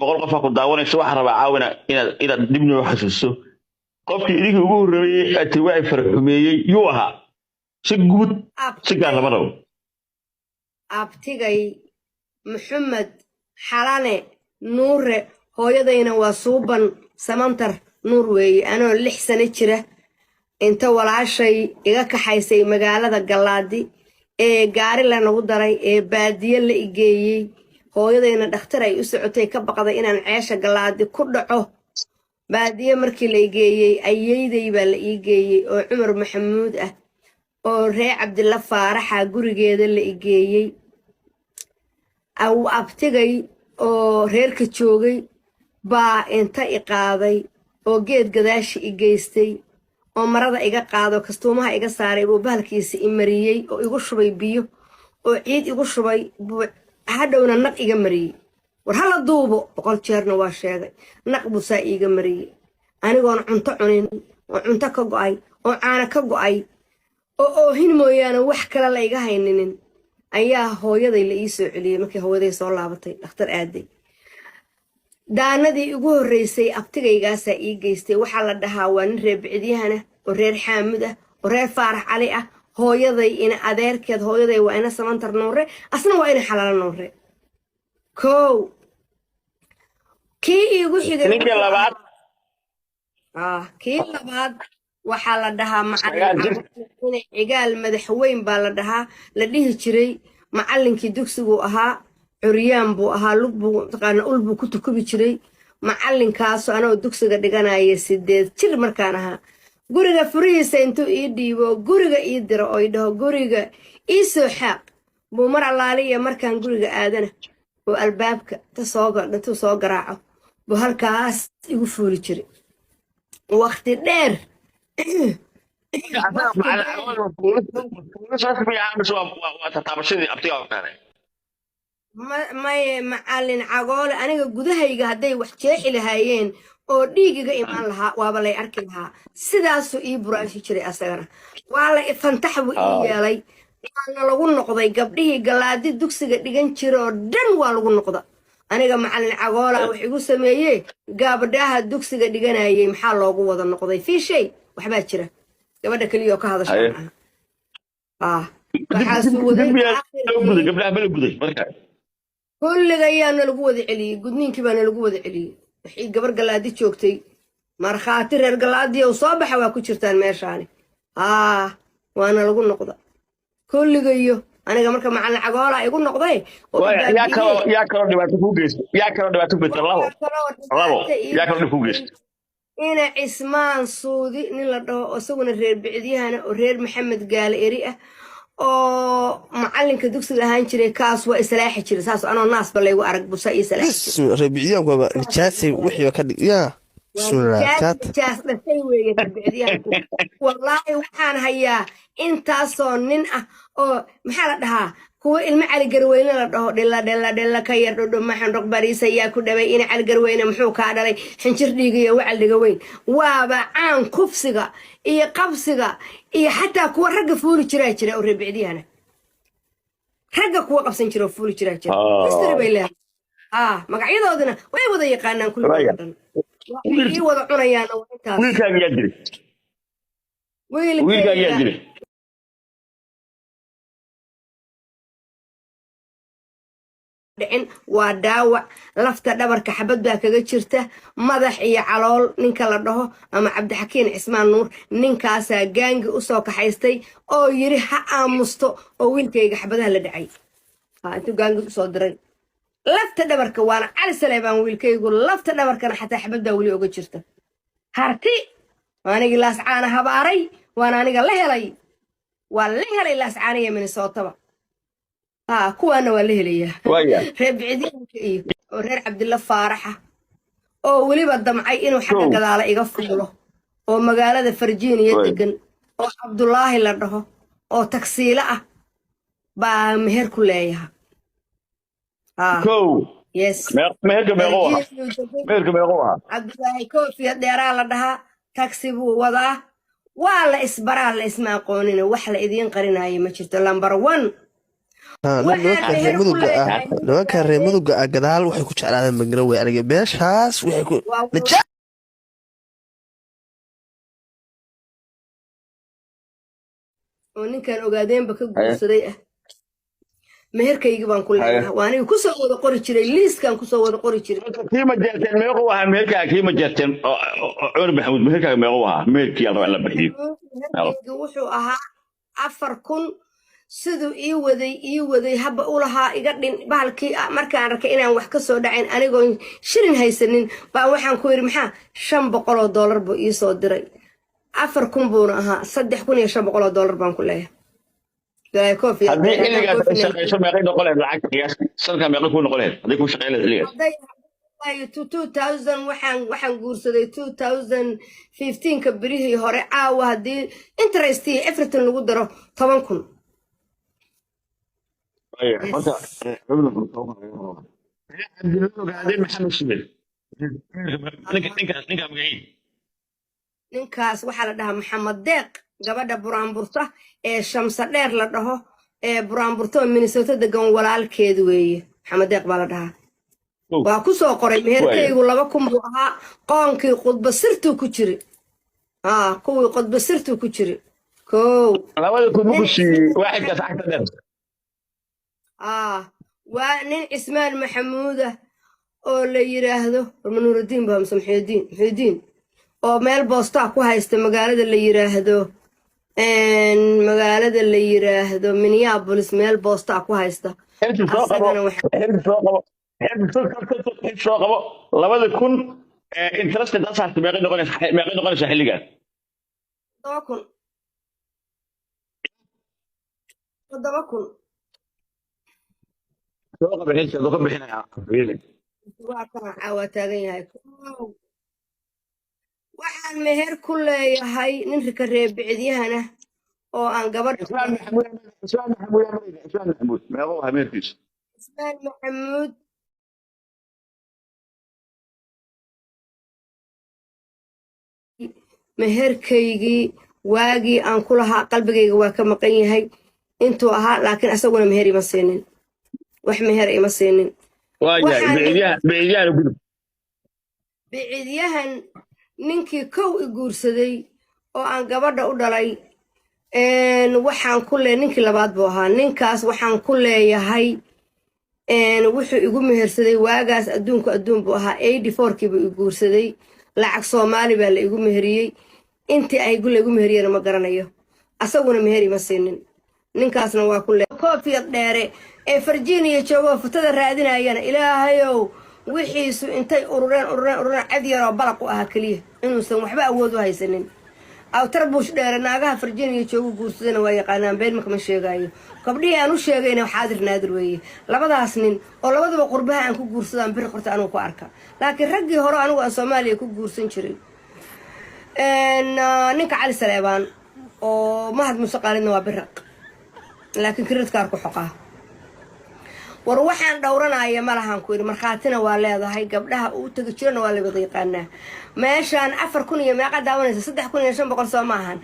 boqol qof ku daawanayso waxaan rabaa caawina inaad dib noo xasuusto qofkii idinka ugu horreeyay atiwaay farxumeeyey yuu ahaa si guud si gaar lama rabo abtigay maxamed xalane nuure hooyadayna waa suuban samantar nuur weeye anoo 6 sano jira inta walaashay iga kaxaysay magaalada Galaadi ee gaari la nagu daray ee baadiye la igeeyay hooyadayna dhakhtar ay u socotay ka baqday inaan ceesha Galaadi ku dhaco baadiye markii la igeeyay ayeeyday baa la igeeyay oo Cumar Maxamuud ah oo ree Cabdilla Faaraxa gurigeeda la igeeyay aw abtigay oo reerka joogay baa inta i qaaday oo geed gadaashi i geystay oo marada iga qaado kastuumaha iga saaray buu bahalkiisa i mariyay oo igu shubay biyo oo ciid igu shubay hadhowna naq iga mariyay war hala duubo 100 jeerna waa sheegay naq buu saa iga mariyay anigoon cunto cunin oo cunto ka go'ay oo caana ka go'ay oo hin mooyaane wax kale la iga hayninin ayaa hooyaday la ii soo celiyay markii hooyaday soo laabatay dhakhtar aaday daanadii ugu horeysay abtigaygaasa ii geystay waxaa la dhahaa waa nin reer bicdiyahana oo reer xaamud ah oo reer faarax cali ah hooyaday ina adeerkeed hooyaday waa ina samantar nuure asna waa ina xalaalo nuure kow kii iigu xigay ninkii labaad kii labaad waxaa la dhahaa macallin cigaal madaxweyn baa la dhahaa la dhihi jiray macallinkii dugsigu ahaa curyaan buu ahaa lug buu taqaana ul buu ku tukubi jiray macallinkaas anoo dugsiga dhiganaya 8 jir markaan ahaa guriga furihiisa intuu ii dhiibo guriga ii diro oo dhaho guriga ii soo xaaq buu mar allaaliya markaan guriga aadana oo albaabka intuu soo garaaco buu halkaas igu fuuli jiray waqti dheer maye macallin cagoole aniga gudahayga hadday wax jeexi lahaayeen oo dhiigiga imaan lahaa waaba lay arki lahaa sidaasuu ii buraashi jiray asagana waa la fantax buu ii yeelay waana lagu noqday gabdhihii Galaadi dugsiga dhigan jira oo dhan waa lagu noqda aniga macallin cagoole wax igu sameeyay gabdhaha dugsiga dhiganayay maxaa loogu wada noqday fi shay waxbaa jira gabadha kaliya oo ka hadashay waxaa soo waday gabdhaha bala guday markaa kulliga ayaana lagu wada celiyay gudniinkii baana lagu wada celiyay wixii gabar Galaadi joogtay markhaati reer Galaadi oo soo baxa waa ku jirtaan meeshaani waana lagu noqda kulliga iyo aniga marka macallin cagoola igu noqday yaa kalo dhibaato ku geystay labo yaa kalo dhib ku geystay ina Cismaan Suudi nin la dhaho isaguna reer bicdiyahana oo reer Maxamed Gaale eri ah oo macallinka dugsiga ahaan jiray kaas waa islaaxi jiray saas anoo naas balaygu arag busa ii salaaxi reer bicdiyahan waa nijaasi wixii ka dhig yaa nijaas dhashay weeye reer bicdiyahan wallaahi waxaan hayaa intaasoo nin ah oo maxaa la dhahaa kuwa ilmo cali garweyne la dhaho dhilla ka yar dhodho maxan roq bariis ayaa ku dhabay ina cali garweyne muxuu kaa dhalay xinjir dhiigiyo wacal dhiga weyn waaba caan kufsiga iyo qabsiga iyo xataa kuwa ragga fuuli jiraa jira oo reer bicdiyahana ragga kuwa qabsan jira oo fuuli jiraa jira history bay leedahay magacyadoodana way wada yaqaanaan kulli dhan waxay wada cunayaan oo intaas wiilkaaga yaa jiray waa dhaawac lafta dhabarka xabad baa kaga jirta madax iyo calool ninka la dhaho ama Cabdixakiin Cismaan Nuur ninkaasaa gaangi u soo kaxaystay oo yiri ha aamusto oo wiilkayga xabadaha la dhacay intuu gaangi u soo diray lafta dhabarka waana Cali Saleebaan wiilkaygu lafta dhabarkana xataa xabad baa weli uga jirta harti waanigi laas caana habaaray waana aniga la helay laas caaniya Minnesota kuwaana waa la helayaa reer bicdiyaanka iyo oo reer Cabdilla Faaraxa oo weliba damcay inuu xagga gadaala iga fuulo oo magaalada Virginia degan oo Cabdullaahi la dhaho oo taksiila ah baa meher ku leeyahay yes meherka meeqo Cabdullaahi koofiya dheeraa la dhahaa taksi buu wadaa waa la isbaraa la isma aqoonin wax la idiin qarinayo ma jirto number 1 waxaan meher ku leeyahay nimankan reer muduga ah gadaal waxay ku jeclaadeen magrawey aniga meeshaas waxay ku oo ninkan ogaadeenba ka guursaday ah meherkaygii baan ku leeyahay waa aniga kusoo wada qori jiray liiskan kusoo wada qori jiray kiima jeerteen meequu ahaa meherkaa kiima jeerteen cumar maxamuud meherkaaga meequu ahaa meherkii aan rabaa in la bixiyo meherkayga wuxuu ahaa 4,000 siduu ii waday haba u lahaa iga dhin bahalkii markaan arkay inaan wax ka soo dhacayn anigoo shilin haysanin baa waxaan ku yidhi maxaa $500 buu ii soo diray 4,000 buuna ahaa $3,500 baan ku leeyahay haddii xilligaas ay shaqayso meeqay noqon lahayd lacagta qiyaastii sanadkaa meeqay kuu noqon lahayd haddii kuu shaqayn lahayd xilligaas 2000 waxaan guursaday 2015 ka birihii hore caawa haddii interest iyo everything lagu daro 10,000 ninkaas waxaa la dhahaa maxamed deeq gabadha buraanburta ee shamsa dheer la dhaho ee buraanburta oo minnesota degan walaalkeed weeye maxamed deeq baa la dhahaa waa ku soo qoray meherkaygu 2,000 buu ahaa qoonkii qudba sirtuu ku jiri kuwii qudba sirtuu ku jiri kow waa nin cismaan maxamuuda oo la yiraahdo nuurudiin baa mise muxiidiin oo meel boostaa ku haysta magaalada la yiraahdo Minneapolis meel boostaa ku haysta soo qabo 2,000 interest dasaas meeqay noqonaysa xilligaas 7,000 soo qabo xilka doo ka bixinaya waa kana caawa taagan yahay waxaan meher ku leeyahay nin rika reebiciyahana oo aan gabadh ismaan maxamuud meequu ahaa meherkiisa ismaan maxamuud meherkaygii waagii aan ku lahaa qalbigayga waa ka maqan yahay intuu ahaa laakiin asaguna meher ima siinin wax meher ima siinin bicidyahan ninkii kow i guursaday oo aan gabadha u dhalay waxaan ku leeyahay ninkii labaad buu ahaa ninkaas waxaan ku leeyahay wuxuu igu mehersaday waagaas adduun buu ahaa 84kii buu i guursaday lacag Soomaali baa la igu meheriyey intii ay la igu meheriyeen ma garanayo asaguna meher ima siinin ninkaasna waa ku leeyahay koofiyad dheere ee Virginia joogo futada raadinayana ilaahayow wixiisu intay urureen cad yar oo balaq u ahaa kaliya inuusan waxba awood u haysanin aw tarbuush dheere naagaha Virginia joogo guursadana waa yaqaanaan been ma sheegayo gabdhihii aan u sheegayna xaadir naadir weeye labadaas nin oo labaduba qurbaha aan ku guursadaan bir qorta anigu ku arka laakiin raggii hore anigu aan Soomaaliya ku guursan jiray ninka Cali Saleebaan oo mahad musaqaalina waa biraq laakiin kiradkaar ku xoqaa war waxaan dhowranaya malahan ku yiri markhaatina waa leedahay gabdhaha uu tagi jirana waa la wada yaqaanaa meeshaan 4,000 iyo meeqa daawanaysa 3,500 soo maahan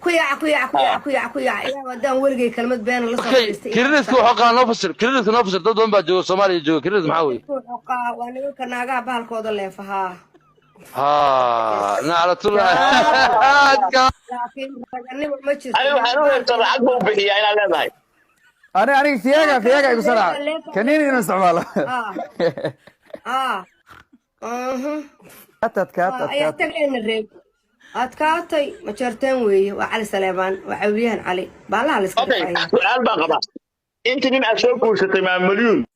ku yaac ilaa wadaan weligay kalmad been la soo fadhiistay kiradku xoqaa noo fasir dad badan baa jooga Soomaaliya jooga kirad maxaa weey xoqaa waa nimanka naagaha bahalkooda leefaha naclatullah laakiin raganimo ma jirto waxaan u heystaa lacag buu bixiyaa inaad leedahay أنا فياقة يقصرها كنيني نستعمله كاتت تقلين الريب أتكاتي ما شرتين وي وعلي سليمان وعويان علي بالله لسكتي سؤال بقى انت من اسوق وشتي مليون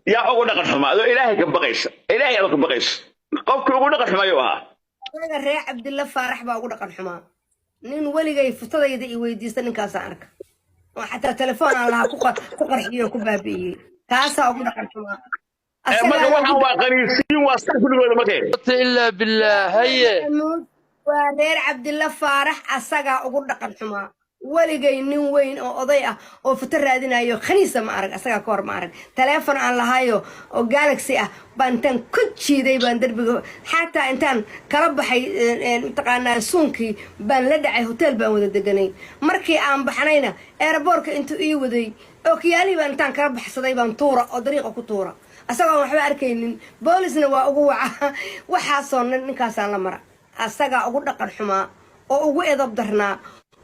يا اوغو دقن حما الهي كبقيس الهي كبقيس قفك اوغو دقن حما يوها انا ريح عبد الله فارح با اوغو دقن حما نين وليغي فتدayda i weydiista ninkaas arka وحتى تلفون على كقرحيه كبابيه كاسا ugu dhaqan xuma marka waxa waa qaniisiin waa sax kuligooda markay illa billah haye waa reer Cabdilla Faarax asaga ugu dhaqan xuma waligay nin weyn oo oday ah oo futa raadinayo khaniisa ma arag asaga ka hor ma arag telefoon aan lahayo oo Galaxy ah bantan ku jiiday baan darbiga xataa intaan kala baxay taqaanaa suunkii baan la dhacay hotel baan wada deganay markii aan baxnayna airportka intuu ii waday اوكيالي بان تان كرب حصدي بان طورة او طريقة كطورة أساقا وحبا أركينين بوليسنا وأقوى وحاصون نكاسان لمرا أساقا أقول لك الحما أو أقوى إذاب درنا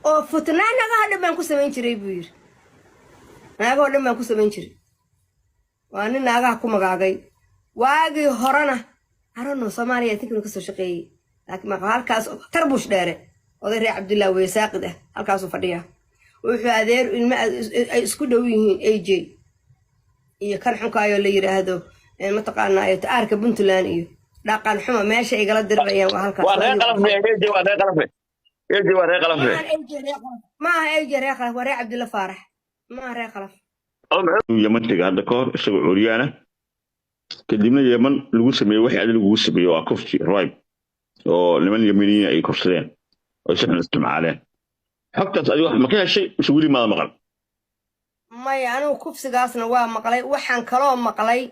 أو فتنا نغا هذا بانكو سمين جري بير نغا هذا بانكو سمين جري وأنا نغا حكو مغاقاي واقي هورانا هرانو سوماليا تكنو كسو شقي لكن ما هالكاس تربوش داره وغير عبد الله ويساقده هالكاسو فديا وحو أدير اسكو دويهين أي جي iyo kan xunkaayoo la yiraahdo mataqaana ay taarka Puntland iyo dhaqan xumo meesha ay gala dirayaan waa halkaas waa reer qalaf waa reer qalaf ma ay reer qalaf waa reer Cabdilla Faarax ma reer qalaf Yaman tiga hadda koor isagoo Curyana kadibna Yaman lagu sameeyay wax aad lagu sameeyay waa kufti raayb oo niman Yamaniin ay kufsadeen oo saxan isticmaaleen xogtaas adiga wax ma ka heshay wili ma maqal maya anigu kufsigaasna waa maqlay waxaan kaloo maqlay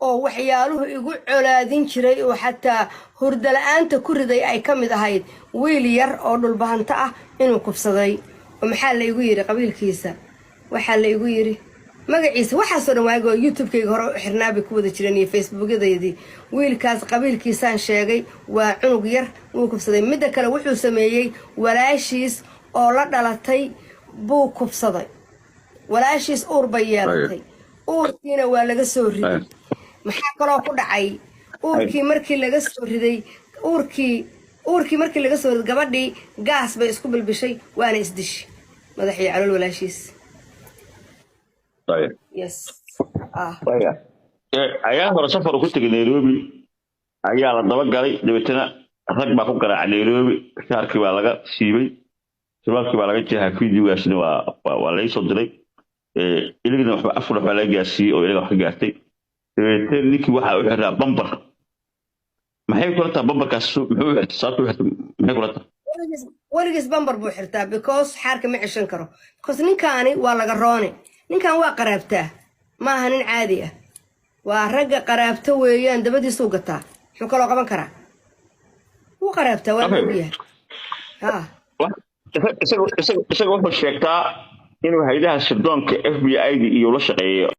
oo waxyaaluhu igu colaadin jiray oo xataa hurda la'aanta ku riday ay ka mid ahayd wiil yar oo dhulbahanta ah inuu kufsaday oo maxaa la igu yiri qabiilkiisa waxaa la igu yiri magaciisa waxa soo dhawaagay YouTube-kayga hore u xirnaabay ku wada jireen iyo Facebook-gadeedii wiilkaas qabiilkiisaan sheegay waa cunug yar uu kufsaday mid kale wuxuu sameeyay walaashiis oo la dhalatay buu kufsaday walaashiis uur bay yeelatay uurkiina waa laga soo riday maxaa kaloo ku dhacay uurkii markii laga soo riday uurkii markii laga soo riday gabadhii gaas bay isku bilbishay waana isdishi madaxii calool walaashiis yes ayaa hore safar ku tagay Nairobi ayaa la daba galay dabeetana rag baa ku garaacay Nairobi shaarkii baa laga siibay surwaalkii baa laga jeexay fiidiyogaasna waa la soo diray iligna waxba afur waxba laga gaarsiiyay oo ilaga wax ka gaartay ninkii waxa uu xiraa bambar maxay kula tahay bambarkaas muxuu sababtu maxay kula tahay waligiis bambar buu xirtaa because xaarka ma cishan karo because ninkaani waa laga roone ninkan waa qaraabtaa ma aha nin caadi ah waa ragga qaraabta weeyaan dabadiisu gataa wuxuu kaloo qaban karaa wuu qaraabtaa waa leeyahay isaga wuxuu sheegtaa inuu hay'adaha sirdoonka FBI iyo la shaqeeyo